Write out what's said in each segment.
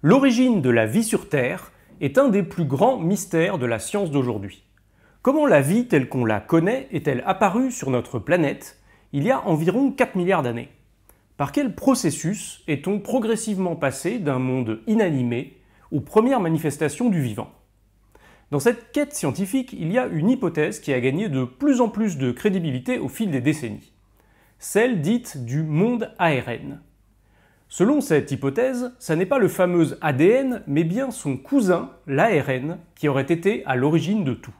L'origine de la vie sur Terre est un des plus grands mystères de la science d'aujourd'hui. Comment la vie telle qu'on la connaît est-elle apparue sur notre planète il y a environ 4 milliards d'années? Par quel processus est-on progressivement passé d'un monde inanimé aux premières manifestations du vivant? Dans cette quête scientifique, il y a une hypothèse qui a gagné de plus en plus de crédibilité au fil des décennies, celle dite du monde ARN. Selon cette hypothèse, ça n'est pas le fameux ADN, mais bien son cousin, l'ARN, qui aurait été à l'origine de tout.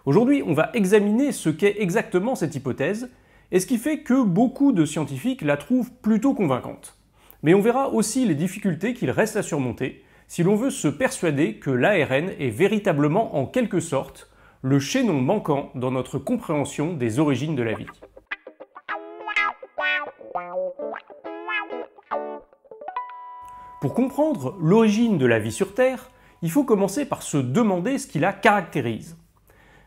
Aujourd'hui, on va examiner ce qu'est exactement cette hypothèse, et ce qui fait que beaucoup de scientifiques la trouvent plutôt convaincante. Mais on verra aussi les difficultés qu'il reste à surmonter si l'on veut se persuader que l'ARN est véritablement en quelque sorte le chaînon manquant dans notre compréhension des origines de la vie. Pour comprendre l'origine de la vie sur Terre, il faut commencer par se demander ce qui la caractérise.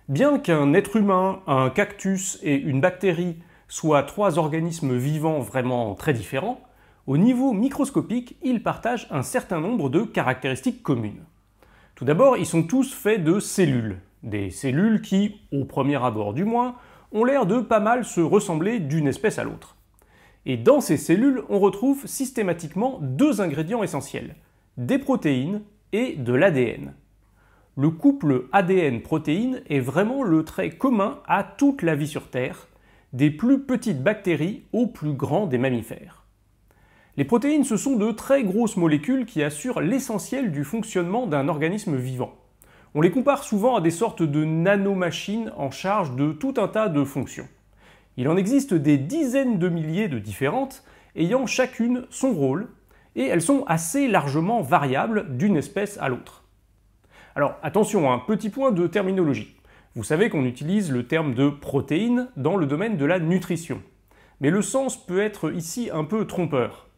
Bien qu'un être humain, un cactus et une bactérie soient trois organismes vivants vraiment très différents, au niveau microscopique, ils partagent un certain nombre de caractéristiques communes. Tout d'abord, ils sont tous faits de cellules. Des cellules qui, au premier abord du moins, ont l'air de pas mal se ressembler d'une espèce à l'autre. Et dans ces cellules, on retrouve systématiquement deux ingrédients essentiels, des protéines et de l'ADN. Le couple ADN-protéines est vraiment le trait commun à toute la vie sur Terre, des plus petites bactéries aux plus grands des mammifères. Les protéines, ce sont de très grosses molécules qui assurent l'essentiel du fonctionnement d'un organisme vivant. On les compare souvent à des sortes de nanomachines en charge de tout un tas de fonctions. Il en existe des dizaines de milliers de différentes, ayant chacune son rôle, et elles sont assez largement variables d'une espèce à l'autre. Alors attention, un petit point de terminologie. Vous savez qu'on utilise le terme de protéines dans le domaine de la nutrition. Mais le sens peut être ici un peu trompeur.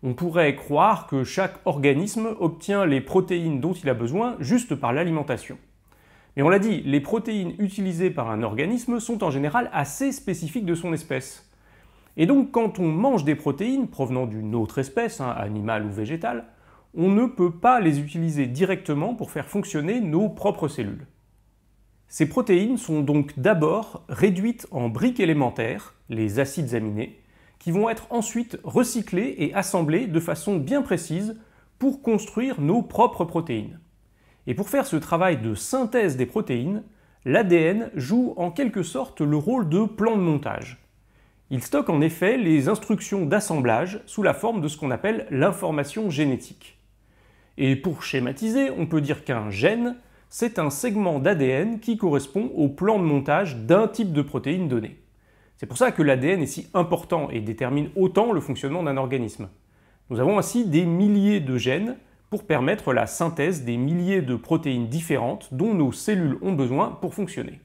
On pourrait croire que chaque organisme obtient les protéines dont il a besoin juste par l'alimentation. Mais on l'a dit, les protéines utilisées par un organisme sont en général assez spécifiques de son espèce. Et donc quand on mange des protéines provenant d'une autre espèce, animale ou végétale, on ne peut pas les utiliser directement pour faire fonctionner nos propres cellules. Ces protéines sont donc d'abord réduites en briques élémentaires, les acides aminés, qui vont être ensuite recyclés et assemblés de façon bien précise pour construire nos propres protéines. Et pour faire ce travail de synthèse des protéines, l'ADN joue en quelque sorte le rôle de plan de montage. Il stocke en effet les instructions d'assemblage sous la forme de ce qu'on appelle l'information génétique. Et pour schématiser, on peut dire qu'un gène, c'est un segment d'ADN qui correspond au plan de montage d'un type de protéine donnée. C'est pour ça que l'ADN est si important et détermine autant le fonctionnement d'un organisme. Nous avons ainsi des milliers de gènes pour permettre la synthèse des milliers de protéines différentes dont nos cellules ont besoin pour fonctionner.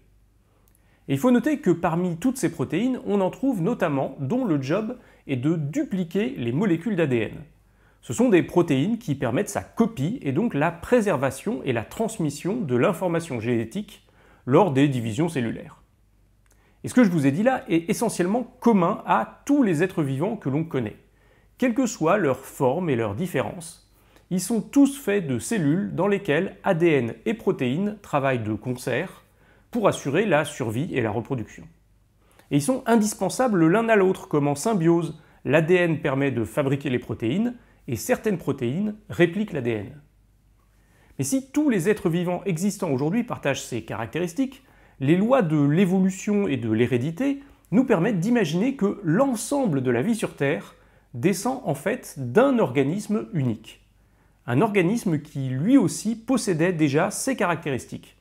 Et il faut noter que parmi toutes ces protéines, on en trouve notamment dont le job est de dupliquer les molécules d'ADN. Ce sont des protéines qui permettent sa copie et donc la préservation et la transmission de l'information génétique lors des divisions cellulaires. Et ce que je vous ai dit là est essentiellement commun à tous les êtres vivants que l'on connaît. Quelle que soit leur forme et leur différence, ils sont tous faits de cellules dans lesquelles ADN et protéines travaillent de concert pour assurer la survie et la reproduction. Et ils sont indispensables l'un à l'autre, comme en symbiose. L'ADN permet de fabriquer les protéines et certaines protéines répliquent l'ADN. Mais si tous les êtres vivants existants aujourd'hui partagent ces caractéristiques, les lois de l'évolution et de l'hérédité nous permettent d'imaginer que l'ensemble de la vie sur Terre descend en fait d'un organisme unique. Un organisme qui lui aussi possédait déjà ces caractéristiques.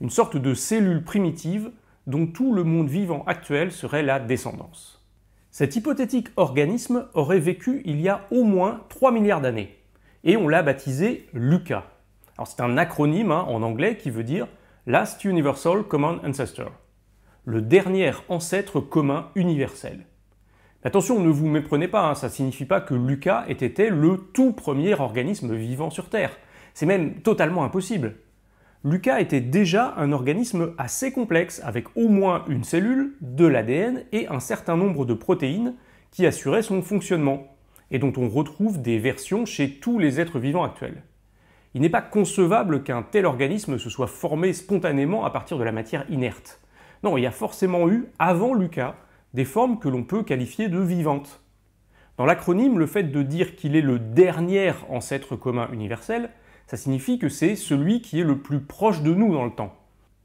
Une sorte de cellule primitive dont tout le monde vivant actuel serait la descendance. Cet hypothétique organisme aurait vécu il y a au moins 3 milliards d'années, et on l'a baptisé LUCA. Alors c'est un acronyme en anglais qui veut dire Last Universal Common Ancestor, le dernier ancêtre commun universel. Attention, ne vous méprenez pas, ça ne signifie pas que LUCA ait été le tout premier organisme vivant sur Terre. C'est même totalement impossible. LUCA était déjà un organisme assez complexe, avec au moins une cellule, de l'ADN et un certain nombre de protéines qui assuraient son fonctionnement. et dont on retrouve des versions chez tous les êtres vivants actuels. Il n'est pas concevable qu'un tel organisme se soit formé spontanément à partir de la matière inerte. Non, il y a forcément eu, avant Lucas, des formes que l'on peut qualifier de vivantes. Dans l'acronyme, le fait de dire qu'il est le dernier ancêtre commun universel, ça signifie que c'est celui qui est le plus proche de nous dans le temps.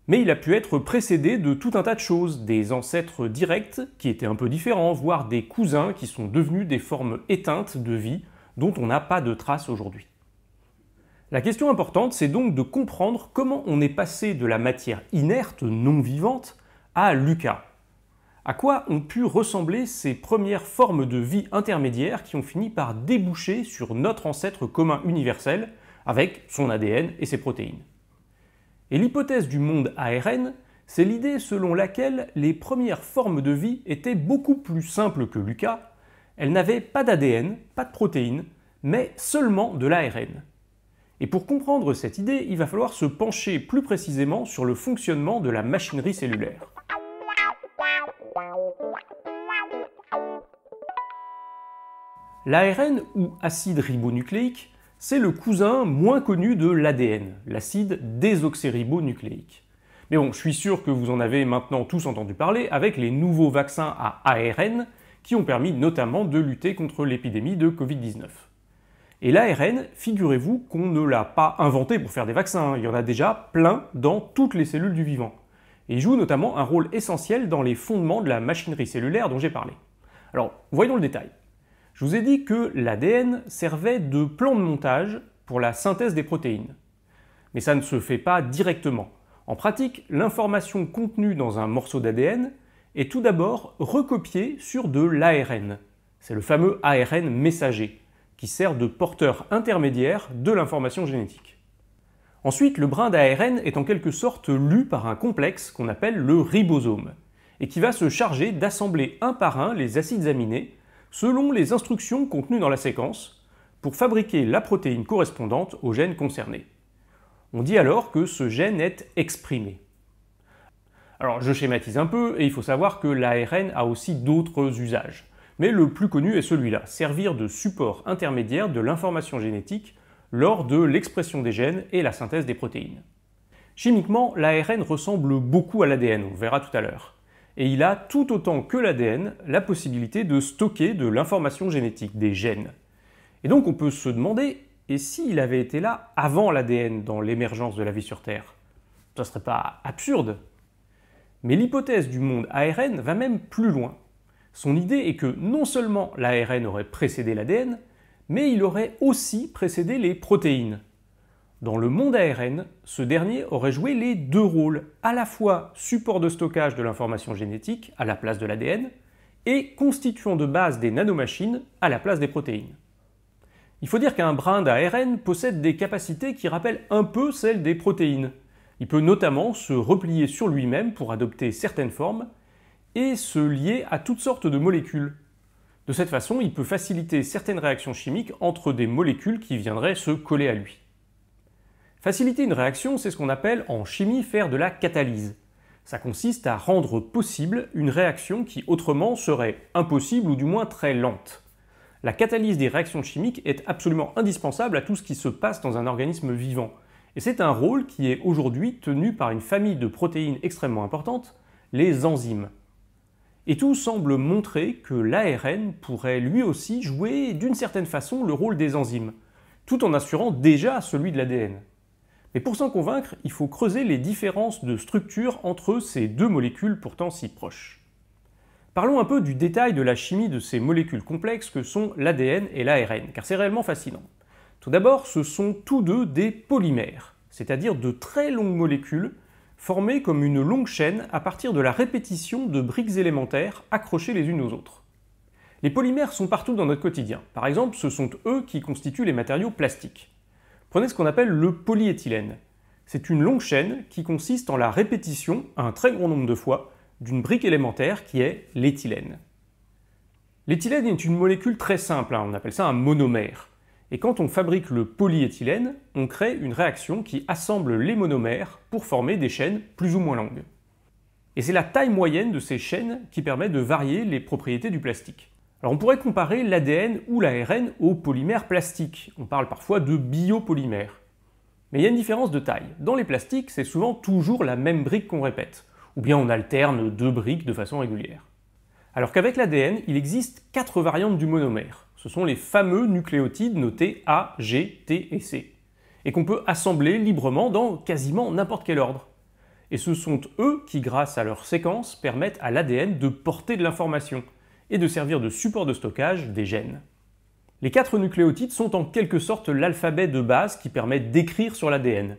Mais il a pu être précédé de tout un tas de choses, des ancêtres directs qui étaient un peu différents, voire des cousins qui sont devenus des formes éteintes de vie dont on n'a pas de traces aujourd'hui. La question importante, c'est donc de comprendre comment on est passé de la matière inerte, non vivante, à Lucas. À quoi ont pu ressembler ces premières formes de vie intermédiaires qui ont fini par déboucher sur notre ancêtre commun universel, avec son ADN et ses protéines. Et l'hypothèse du monde ARN, c'est l'idée selon laquelle les premières formes de vie étaient beaucoup plus simples que Lucas. Elles n'avaient pas d'ADN, pas de protéines, mais seulement de l'ARN. Et pour comprendre cette idée, il va falloir se pencher plus précisément sur le fonctionnement de la machinerie cellulaire. L'ARN, ou acide ribonucléique, c'est le cousin moins connu de l'ADN, l'acide désoxyribonucléique. Mais bon, je suis sûr que vous en avez maintenant tous entendu parler avec les nouveaux vaccins à ARN qui ont permis notamment de lutter contre l'épidémie de Covid-19. Et l'ARN, figurez-vous qu'on ne l'a pas inventé pour faire des vaccins, il y en a déjà plein dans toutes les cellules du vivant. Et il joue notamment un rôle essentiel dans les fondements de la machinerie cellulaire dont j'ai parlé. Alors, voyons le détail. Je vous ai dit que l'ADN servait de plan de montage pour la synthèse des protéines. Mais ça ne se fait pas directement. En pratique, l'information contenue dans un morceau d'ADN est tout d'abord recopiée sur de l'ARN. C'est le fameux ARN messager, qui sert de porteur intermédiaire de l'information génétique. Ensuite, le brin d'ARN est en quelque sorte lu par un complexe qu'on appelle le ribosome, et qui va se charger d'assembler un par un les acides aminés selon les instructions contenues dans la séquence, pour fabriquer la protéine correspondante au gène concerné. On dit alors que ce gène est exprimé. Alors je schématise un peu, et il faut savoir que l'ARN a aussi d'autres usages. Mais le plus connu est celui-là, servir de support intermédiaire de l'information génétique lors de l'expression des gènes et la synthèse des protéines. Chimiquement, l'ARN ressemble beaucoup à l'ADN, on verra tout à l'heure. Et il a, tout autant que l'ADN, la possibilité de stocker de l'information génétique, des gènes. Et donc on peut se demander, et s'il avait été là avant l'ADN dans l'émergence de la vie sur Terre? Ça serait pas absurde? Mais l'hypothèse du monde ARN va même plus loin. Son idée est que non seulement l'ARN aurait précédé l'ADN, mais il aurait aussi précédé les protéines. Dans le monde ARN, ce dernier aurait joué les deux rôles, à la fois support de stockage de l'information génétique à la place de l'ADN, et constituant de base des nanomachines à la place des protéines. Il faut dire qu'un brin d'ARN possède des capacités qui rappellent un peu celles des protéines. Il peut notamment se replier sur lui-même pour adopter certaines formes, et se lier à toutes sortes de molécules. De cette façon, il peut faciliter certaines réactions chimiques entre des molécules qui viendraient se coller à lui. Faciliter une réaction, c'est ce qu'on appelle en chimie faire de la catalyse. Ça consiste à rendre possible une réaction qui autrement serait impossible ou du moins très lente. La catalyse des réactions chimiques est absolument indispensable à tout ce qui se passe dans un organisme vivant. Et c'est un rôle qui est aujourd'hui tenu par une famille de protéines extrêmement importante, les enzymes. Et tout semble montrer que l'ARN pourrait lui aussi jouer d'une certaine façon le rôle des enzymes, tout en assurant déjà celui de l'ADN. Mais pour s'en convaincre, il faut creuser les différences de structure entre ces deux molécules pourtant si proches. Parlons un peu du détail de la chimie de ces molécules complexes que sont l'ADN et l'ARN, car c'est réellement fascinant. Tout d'abord, ce sont tous deux des polymères, c'est-à-dire de très longues molécules formées comme une longue chaîne à partir de la répétition de briques élémentaires accrochées les unes aux autres. Les polymères sont partout dans notre quotidien. Par exemple, ce sont eux qui constituent les matériaux plastiques. Prenez ce qu'on appelle le polyéthylène. C'est une longue chaîne qui consiste en la répétition, un très grand nombre de fois, d'une brique élémentaire qui est l'éthylène. L'éthylène est une molécule très simple, on appelle ça un monomère. Et quand on fabrique le polyéthylène, on crée une réaction qui assemble les monomères pour former des chaînes plus ou moins longues. Et c'est la taille moyenne de ces chaînes qui permet de varier les propriétés du plastique. Alors on pourrait comparer l'ADN ou l'ARN aux polymères plastiques. On parle parfois de biopolymères. Mais il y a une différence de taille. Dans les plastiques, c'est souvent toujours la même brique qu'on répète, ou bien on alterne deux briques de façon régulière. Alors qu'avec l'ADN, il existe 4 variantes du monomère. Ce sont les fameux nucléotides notés A, G, T et C, et qu'on peut assembler librement dans quasiment n'importe quel ordre. Et ce sont eux qui, grâce à leur séquence, permettent à l'ADN de porter de l'information et de servir de support de stockage des gènes. Les 4 nucléotides sont en quelque sorte l'alphabet de base qui permet d'écrire sur l'ADN.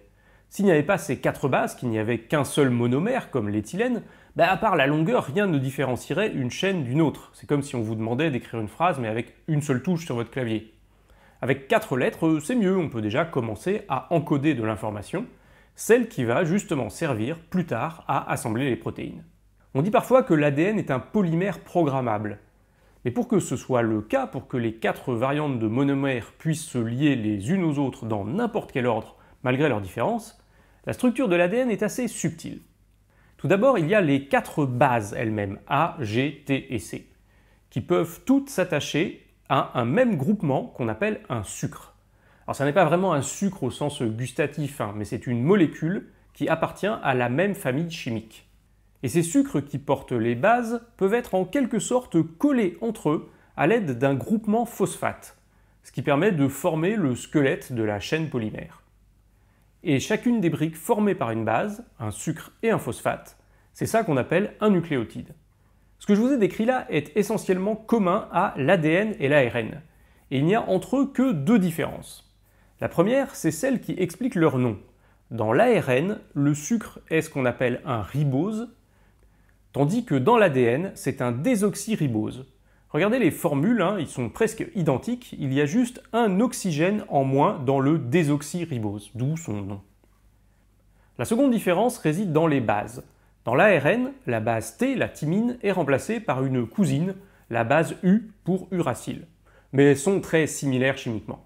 S'il n'y avait pas ces 4 bases, qu'il n'y avait qu'un seul monomère, comme l'éthylène, à part la longueur, rien ne différencierait une chaîne d'une autre. C'est comme si on vous demandait d'écrire une phrase, mais avec une seule touche sur votre clavier. Avec 4 lettres, c'est mieux, on peut déjà commencer à encoder de l'information, celle qui va justement servir plus tard à assembler les protéines. On dit parfois que l'ADN est un polymère programmable. Mais pour que ce soit le cas, pour que les 4 variantes de monomères puissent se lier les unes aux autres dans n'importe quel ordre, malgré leurs différences, la structure de l'ADN est assez subtile. Tout d'abord, il y a les 4 bases elles-mêmes, A, G, T et C, qui peuvent toutes s'attacher à un même groupement qu'on appelle un sucre. Alors ça n'est pas vraiment un sucre au sens gustatif, mais c'est une molécule qui appartient à la même famille chimique. Et ces sucres qui portent les bases peuvent être en quelque sorte collés entre eux à l'aide d'un groupement phosphate, ce qui permet de former le squelette de la chaîne polymère. Et chacune des briques formées par une base, un sucre et un phosphate, c'est ça qu'on appelle un nucléotide. Ce que je vous ai décrit là est essentiellement commun à l'ADN et l'ARN, et il n'y a entre eux que 2 différences. La première, c'est celle qui explique leur nom. Dans l'ARN, le sucre est ce qu'on appelle un ribose, tandis que dans l'ADN, c'est un désoxyribose. Regardez les formules, ils sont presque identiques, il y a juste un oxygène en moins dans le désoxyribose, d'où son nom. La seconde différence réside dans les bases. Dans l'ARN, la base T, la thymine, est remplacée par une cousine, la base U pour uracile. Mais elles sont très similaires chimiquement.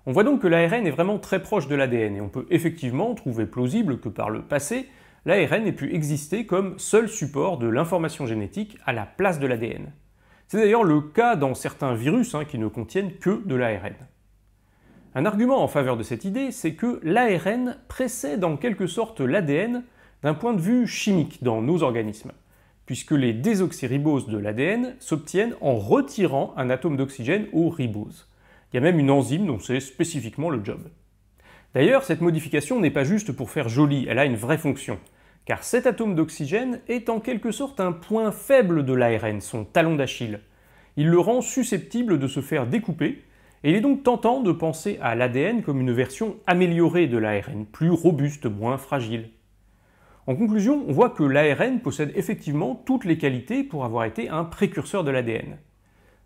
On voit donc que l'ARN est vraiment très proche de l'ADN, et on peut effectivement trouver plausible que par le passé, l'ARN ait pu exister comme seul support de l'information génétique à la place de l'ADN. C'est d'ailleurs le cas dans certains virus qui ne contiennent que de l'ARN. Un argument en faveur de cette idée, c'est que l'ARN précède en quelque sorte l'ADN d'un point de vue chimique dans nos organismes, puisque les désoxyriboses de l'ADN s'obtiennent en retirant un atome d'oxygène au ribose. Il y a même une enzyme dont c'est spécifiquement le job. D'ailleurs, cette modification n'est pas juste pour faire joli, elle a une vraie fonction, car cet atome d'oxygène est en quelque sorte un point faible de l'ARN, son talon d'Achille. Il le rend susceptible de se faire découper, et il est donc tentant de penser à l'ADN comme une version améliorée de l'ARN, plus robuste, moins fragile. En conclusion, on voit que l'ARN possède effectivement toutes les qualités pour avoir été un précurseur de l'ADN.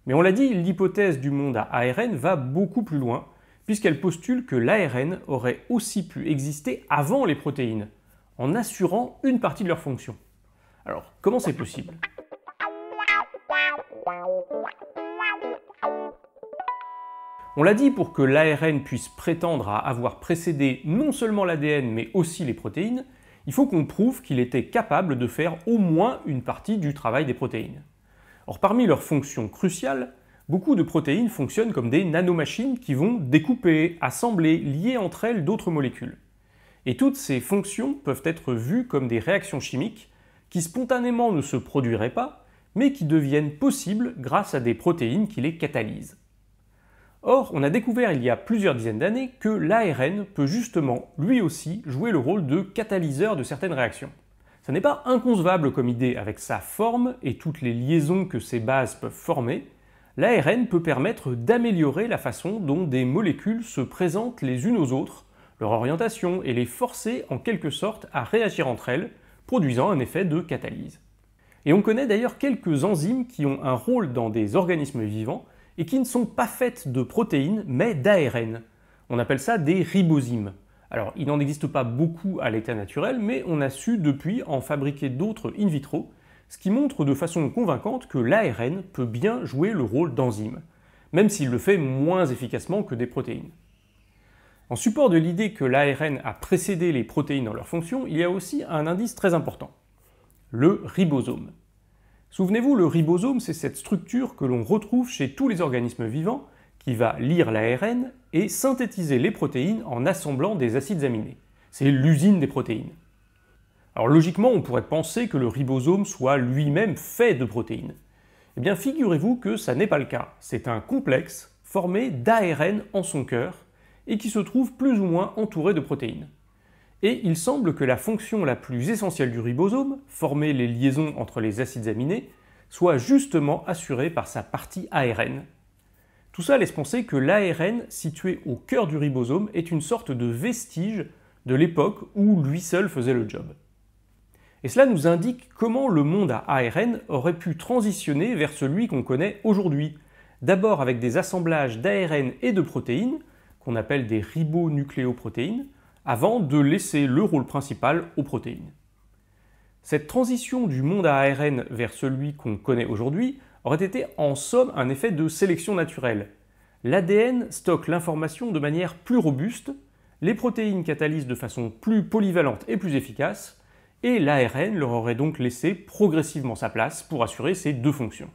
Mais on l'a dit, l'hypothèse du monde à ARN va beaucoup plus loin, puisqu'elle postule que l'ARN aurait aussi pu exister avant les protéines, en assurant une partie de leur fonction. Alors, comment c'est possible? On l'a dit, pour que l'ARN puisse prétendre à avoir précédé non seulement l'ADN, mais aussi les protéines, il faut qu'on prouve qu'il était capable de faire au moins une partie du travail des protéines. Or, parmi leurs fonctions cruciales, beaucoup de protéines fonctionnent comme des nanomachines qui vont découper, assembler, lier entre elles d'autres molécules. Et toutes ces fonctions peuvent être vues comme des réactions chimiques qui spontanément ne se produiraient pas, mais qui deviennent possibles grâce à des protéines qui les catalysent. Or, on a découvert il y a plusieurs dizaines d'années que l'ARN peut justement, lui aussi, jouer le rôle de catalyseur de certaines réactions. Ça n'est pas inconcevable comme idée, avec sa forme et toutes les liaisons que ces bases peuvent former, l'ARN peut permettre d'améliorer la façon dont des molécules se présentent les unes aux autres, leur orientation, et les forcer en quelque sorte à réagir entre elles, produisant un effet de catalyse. Et on connaît d'ailleurs quelques enzymes qui ont un rôle dans des organismes vivants et qui ne sont pas faites de protéines mais d'ARN. On appelle ça des ribozymes. Alors il n'en existe pas beaucoup à l'état naturel, mais on a su depuis en fabriquer d'autres in vitro, ce qui montre de façon convaincante que l'ARN peut bien jouer le rôle d'enzyme, même s'il le fait moins efficacement que des protéines. En support de l'idée que l'ARN a précédé les protéines dans leur fonction, il y a aussi un indice très important, le ribosome. Souvenez-vous, le ribosome, c'est cette structure que l'on retrouve chez tous les organismes vivants qui va lire l'ARN et synthétiser les protéines en assemblant des acides aminés. C'est l'usine des protéines. Alors logiquement, on pourrait penser que le ribosome soit lui-même fait de protéines. Eh bien, figurez-vous que ça n'est pas le cas. C'est un complexe formé d'ARN en son cœur et qui se trouve plus ou moins entouré de protéines. Et il semble que la fonction la plus essentielle du ribosome, former les liaisons entre les acides aminés, soit justement assurée par sa partie ARN. Tout ça laisse penser que l'ARN situé au cœur du ribosome est une sorte de vestige de l'époque où lui seul faisait le job. Et cela nous indique comment le monde à ARN aurait pu transitionner vers celui qu'on connaît aujourd'hui, d'abord avec des assemblages d'ARN et de protéines, qu'on appelle des ribonucléoprotéines, avant de laisser le rôle principal aux protéines. Cette transition du monde à ARN vers celui qu'on connaît aujourd'hui aurait été en somme un effet de sélection naturelle. L'ADN stocke l'information de manière plus robuste, les protéines catalysent de façon plus polyvalente et plus efficace, et l'ARN leur aurait donc laissé progressivement sa place pour assurer ces deux fonctions.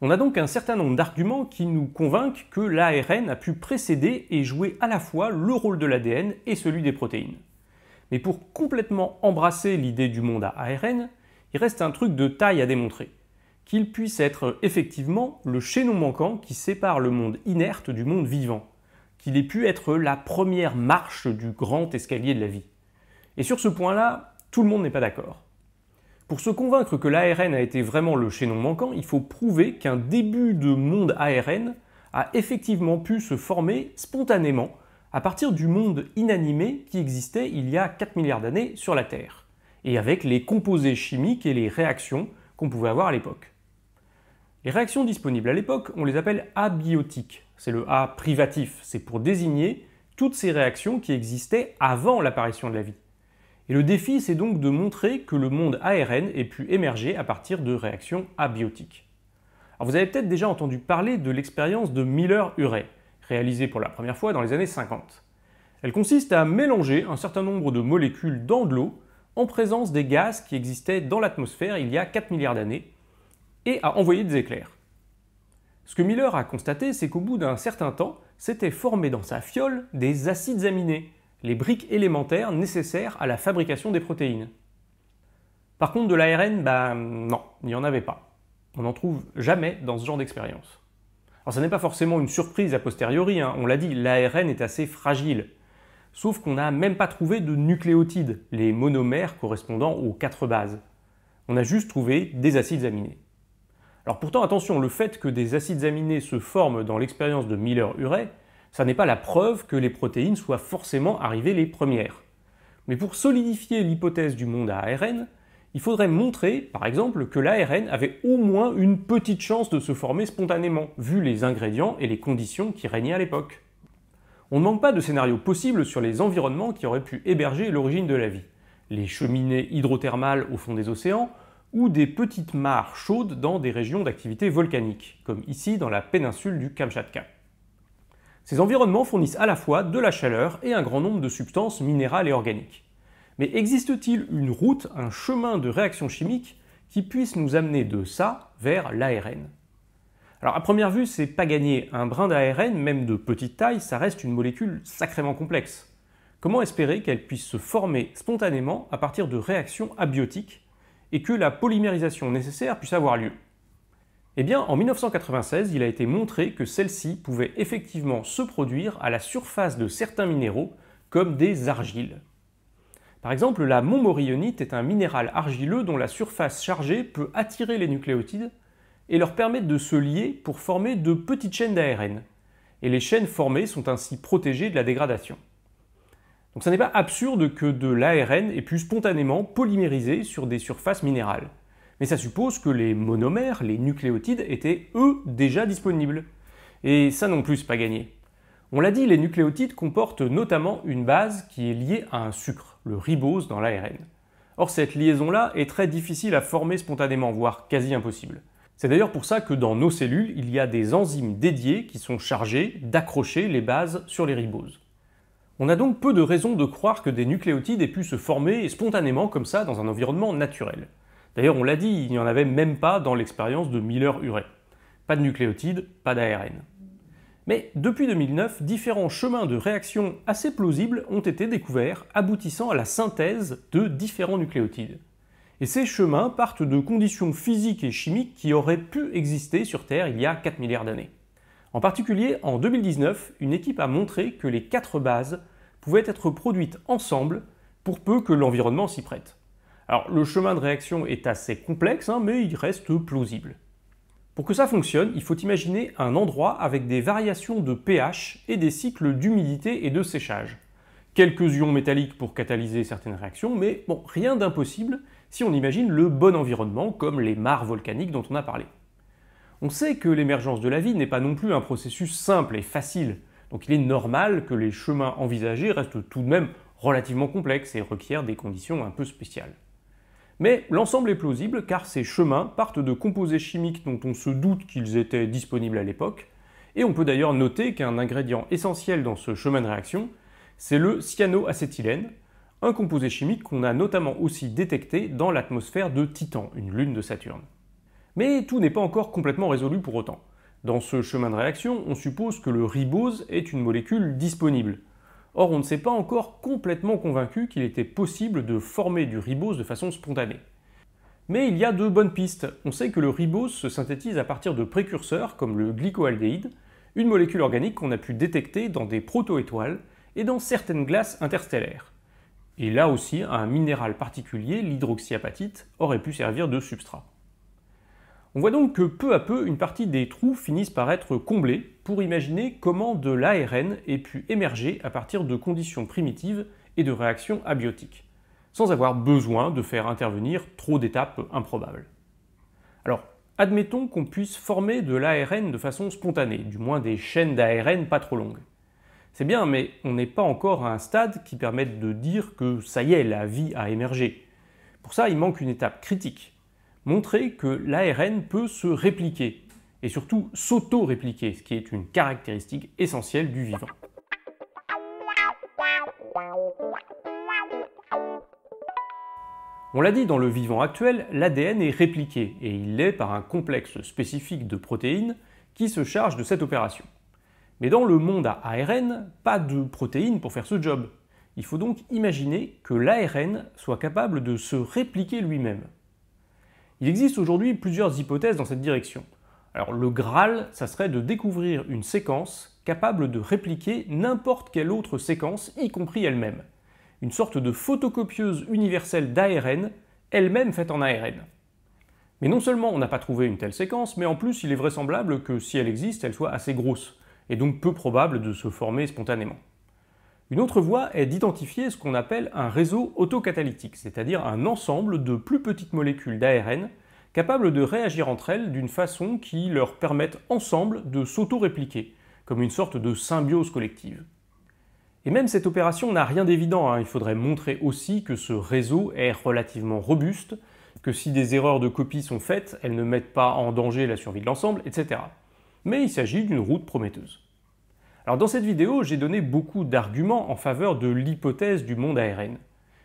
On a donc un certain nombre d'arguments qui nous convainquent que l'ARN a pu précéder et jouer à la fois le rôle de l'ADN et celui des protéines. Mais pour complètement embrasser l'idée du monde à ARN, il reste un truc de taille à démontrer. Qu'il puisse être effectivement le chaînon manquant qui sépare le monde inerte du monde vivant. Qu'il ait pu être la première marche du grand escalier de la vie. Et sur ce point-là, tout le monde n'est pas d'accord. Pour se convaincre que l'ARN a été vraiment le chaînon manquant, il faut prouver qu'un début de monde ARN a effectivement pu se former spontanément à partir du monde inanimé qui existait il y a 4 milliards d'années sur la Terre, et avec les composés chimiques et les réactions qu'on pouvait avoir à l'époque. Les réactions disponibles à l'époque, on les appelle abiotiques. C'est le A privatif, c'est pour désigner toutes ces réactions qui existaient avant l'apparition de la vie. Et le défi, c'est donc de montrer que le monde ARN ait pu émerger à partir de réactions abiotiques. Alors vous avez peut-être déjà entendu parler de l'expérience de Miller-Urey, réalisée pour la première fois dans les années 50. Elle consiste à mélanger un certain nombre de molécules dans de l'eau en présence des gaz qui existaient dans l'atmosphère il y a 4 milliards d'années et à envoyer des éclairs. Ce que Miller a constaté, c'est qu'au bout d'un certain temps, s'étaient formés dans sa fiole des acides aminés, les briques élémentaires nécessaires à la fabrication des protéines. Par contre, de l'ARN, non, il n'y en avait pas. On n'en trouve jamais dans ce genre d'expérience. Alors ça n'est pas forcément une surprise a posteriori, on l'a dit, l'ARN est assez fragile. Sauf qu'on n'a même pas trouvé de nucléotides, les monomères correspondant aux 4 bases. On a juste trouvé des acides aminés. Alors pourtant, attention, le fait que des acides aminés se forment dans l'expérience de Miller-Urey, ça n'est pas la preuve que les protéines soient forcément arrivées les premières. Mais pour solidifier l'hypothèse du monde à ARN, il faudrait montrer, par exemple, que l'ARN avait au moins une petite chance de se former spontanément, vu les ingrédients et les conditions qui régnaient à l'époque. On ne manque pas de scénarios possibles sur les environnements qui auraient pu héberger l'origine de la vie. Les cheminées hydrothermales au fond des océans, ou des petites mares chaudes dans des régions d'activité volcanique, comme ici dans la péninsule du Kamchatka. Ces environnements fournissent à la fois de la chaleur et un grand nombre de substances minérales et organiques. Mais existe-t-il une route, un chemin de réaction chimique qui puisse nous amener de ça vers l'ARN? Alors à première vue, c'est pas gagné. Un brin d'ARN, même de petite taille, ça reste une molécule sacrément complexe. Comment espérer qu'elle puisse se former spontanément à partir de réactions abiotiques et que la polymérisation nécessaire puisse avoir lieu? Eh bien, en 1996, il a été montré que celle-ci pouvait effectivement se produire à la surface de certains minéraux, comme des argiles. Par exemple, la montmorillonite est un minéral argileux dont la surface chargée peut attirer les nucléotides et leur permettre de se lier pour former de petites chaînes d'ARN. Et les chaînes formées sont ainsi protégées de la dégradation. Donc ça n'est pas absurde que de l'ARN ait pu spontanément polymériser sur des surfaces minérales. Mais ça suppose que les monomères, les nucléotides, étaient eux déjà disponibles. Et ça non plus, c'est pas gagné. On l'a dit, les nucléotides comportent notamment une base qui est liée à un sucre, le ribose dans l'ARN. Or cette liaison-là est très difficile à former spontanément, voire quasi impossible. C'est d'ailleurs pour ça que dans nos cellules, il y a des enzymes dédiées qui sont chargées d'accrocher les bases sur les riboses. On a donc peu de raisons de croire que des nucléotides aient pu se former spontanément comme ça dans un environnement naturel. D'ailleurs, on l'a dit, il n'y en avait même pas dans l'expérience de Miller-Urey. Pas de nucléotides, pas d'ARN. Mais depuis 2009, différents chemins de réaction assez plausibles ont été découverts, aboutissant à la synthèse de différents nucléotides. Et ces chemins partent de conditions physiques et chimiques qui auraient pu exister sur Terre il y a 4 milliards d'années. En particulier, en 2019, une équipe a montré que les 4 bases pouvaient être produites ensemble pour peu que l'environnement s'y prête. Alors, le chemin de réaction est assez complexe, mais il reste plausible. Pour que ça fonctionne, il faut imaginer un endroit avec des variations de pH et des cycles d'humidité et de séchage. Quelques ions métalliques pour catalyser certaines réactions, mais bon, rien d'impossible si on imagine le bon environnement, comme les mares volcaniques dont on a parlé. On sait que l'émergence de la vie n'est pas non plus un processus simple et facile, donc il est normal que les chemins envisagés restent tout de même relativement complexes et requièrent des conditions un peu spéciales. Mais l'ensemble est plausible car ces chemins partent de composés chimiques dont on se doute qu'ils étaient disponibles à l'époque, et on peut d'ailleurs noter qu'un ingrédient essentiel dans ce chemin de réaction, c'est le cyanoacétylène, un composé chimique qu'on a notamment aussi détecté dans l'atmosphère de Titan, une lune de Saturne. Mais tout n'est pas encore complètement résolu pour autant. Dans ce chemin de réaction, on suppose que le ribose est une molécule disponible. Or, on ne s'est pas encore complètement convaincu qu'il était possible de former du ribose de façon spontanée. Mais il y a de bonnes pistes. On sait que le ribose se synthétise à partir de précurseurs comme le glycoaldéhyde, une molécule organique qu'on a pu détecter dans des protoétoiles et dans certaines glaces interstellaires. Et là aussi, un minéral particulier, l'hydroxyapatite, aurait pu servir de substrat. On voit donc que peu à peu, une partie des trous finissent par être comblés pour imaginer comment de l'ARN ait pu émerger à partir de conditions primitives et de réactions abiotiques, sans avoir besoin de faire intervenir trop d'étapes improbables. Alors, admettons qu'on puisse former de l'ARN de façon spontanée, du moins des chaînes d'ARN pas trop longues. C'est bien, mais on n'est pas encore à un stade qui permette de dire que ça y est, la vie a émergé. Pour ça, il manque une étape critique. Montrer que l'ARN peut se répliquer, et surtout s'auto-répliquer, ce qui est une caractéristique essentielle du vivant. On l'a dit, dans le vivant actuel, l'ADN est répliqué, et il l'est par un complexe spécifique de protéines qui se charge de cette opération. Mais dans le monde à ARN, pas de protéines pour faire ce job. Il faut donc imaginer que l'ARN soit capable de se répliquer lui-même. Il existe aujourd'hui plusieurs hypothèses dans cette direction. Alors le Graal, ça serait de découvrir une séquence capable de répliquer n'importe quelle autre séquence, y compris elle-même. Une sorte de photocopieuse universelle d'ARN, elle-même faite en ARN. Mais non seulement on n'a pas trouvé une telle séquence, mais en plus il est vraisemblable que si elle existe, elle soit assez grosse, et donc peu probable de se former spontanément. Une autre voie est d'identifier ce qu'on appelle un réseau autocatalytique, c'est-à-dire un ensemble de plus petites molécules d'ARN capables de réagir entre elles d'une façon qui leur permette ensemble de s'auto-répliquer, comme une sorte de symbiose collective. Et même cette opération n'a rien d'évident, il faudrait montrer aussi que ce réseau est relativement robuste, que si des erreurs de copie sont faites, elles ne mettent pas en danger la survie de l'ensemble, etc. Mais il s'agit d'une route prometteuse. Alors dans cette vidéo, j'ai donné beaucoup d'arguments en faveur de l'hypothèse du monde ARN.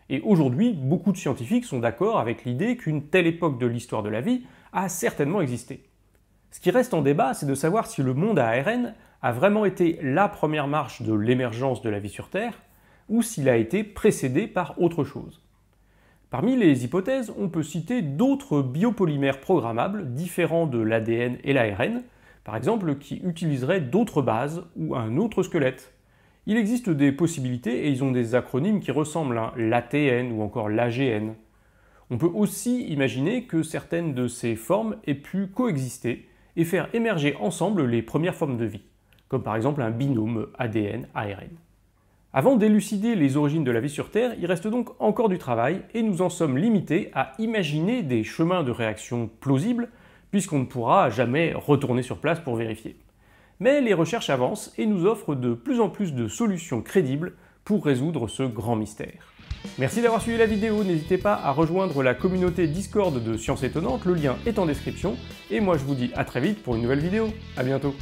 Et aujourd'hui, beaucoup de scientifiques sont d'accord avec l'idée qu'une telle époque de l'histoire de la vie a certainement existé. Ce qui reste en débat, c'est de savoir si le monde ARN a vraiment été la première marche de l'émergence de la vie sur Terre, ou s'il a été précédé par autre chose. Parmi les hypothèses, on peut citer d'autres biopolymères programmables différents de l'ADN et l'ARN, par exemple qui utiliseraient d'autres bases ou un autre squelette. Il existe des possibilités et ils ont des acronymes qui ressemblent, l'ATN ou encore l'AGN. On peut aussi imaginer que certaines de ces formes aient pu coexister et faire émerger ensemble les premières formes de vie, comme par exemple un binôme ADN-ARN. Avant d'élucider les origines de la vie sur Terre, il reste donc encore du travail et nous en sommes limités à imaginer des chemins de réaction plausibles puisqu'on ne pourra jamais retourner sur place pour vérifier. Mais les recherches avancent et nous offrent de plus en plus de solutions crédibles pour résoudre ce grand mystère. Merci d'avoir suivi la vidéo, n'hésitez pas à rejoindre la communauté Discord de Sciences Étonnantes, le lien est en description, et moi je vous dis à très vite pour une nouvelle vidéo. À bientôt.